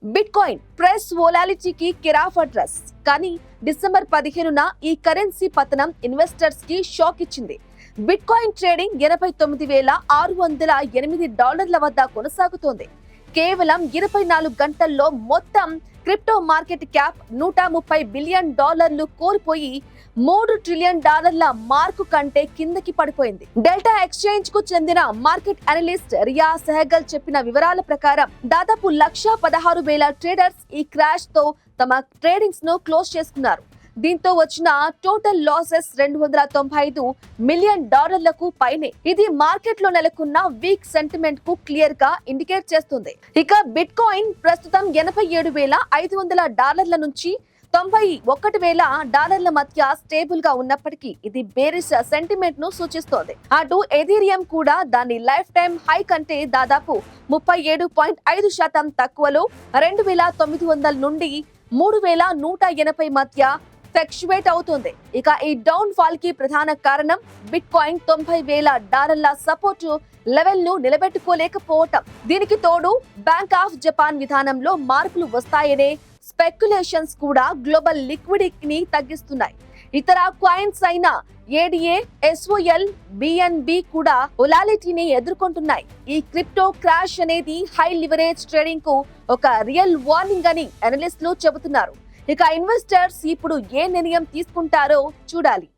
Bit coin price వోలాలిటీకి కిరాఫ్ address. కానీ డిసెంబర్ 15న ఈ కరెన్సీ పతనం ఇన్వెస్టర్స్ కి షాక్ ఇచ్చింది. బిట్ కాయిన్ ట్రేడింగ్ $80,608 వద్ద కొనసాగుతోంది. కేవలం 24 గంటల్లో మొత్తం క్రిప్టో మార్కెట్ క్యాప్ $130 బిలియన్ కోల్పోయి $3 ట్రిలియన్ మార్కు కంటే కిందకి పడిపోయింది. డెల్టా ఎక్స్చేంజ్ కు చెందిన మార్కెట్ అనలిస్ట్ రియా సెహగల్ చెప్పిన వివరాల ప్రకారం దాదాపు 1,16,000 ట్రేడర్స్ ఈ క్రాష్ తో తమ ట్రేడింగ్స్ ను క్లోజ్ చేసుకున్నారు. దీంతో వచ్చిన టోటల్ లాసెస్ $295 మిలియన్ పైనే. ఇది మార్కెట్ లో నెలకొన్న వీక్ సెంటిమెంట్ కు క్లియర్ గా ఇండికేట్ చేస్తుంది. ఇక బిట్ కాయిన్ ప్రస్తుతం $87,500 నుంచి $91,000 మధ్య స్టేబుల్ గా ఉన్నప్పటికీ ఇది బేరిష్ సెంటిమెంట్ ను సూచిస్తోంది. అటు ఎథీరియం కూడా దాని లైఫ్ టైం హై కంటే దాదాపు 37.5% తక్కువలో 2,900 నుండి 3,180 మధ్య ఫ్లక్చువేట్ అవుతుంది. ఇక ఈ డౌన్ ఫాల్ కి ప్రధాన కారణం బిట్ కాయిన్ $90,000 సపోర్ట్ లెవెల్ ను నిలబెట్టుకోలేకపోవటం. దీనికి తోడు బ్యాంక్ ఆఫ్ జపాన్ విధానంలో మార్పులు వస్తాయనే స్పెక్యులేషన్స్ కూడా గ్లోబల్ లిక్విడిటీని తగ్గిస్తున్నాయి. ఇతర కాయిన్స్ అయిన ఏడిఏ, ఎస్ఓఎల్, బిఎన్బి కూడా వొలాలిటీని ఎదుర్కొంటున్నాయి. ఈ క్రిప్టో క్రాష్ అనేది హై లివరేజ్ ట్రేడింగ్ కు ఒక రియల్ వార్నింగ్ అని అనలిస్టులు చెబుతున్నారు. ఇక ఇన్వెస్టర్స్ ఇప్పుడు ఏ నిర్ణయం తీసుకుంటారో చూడాలి.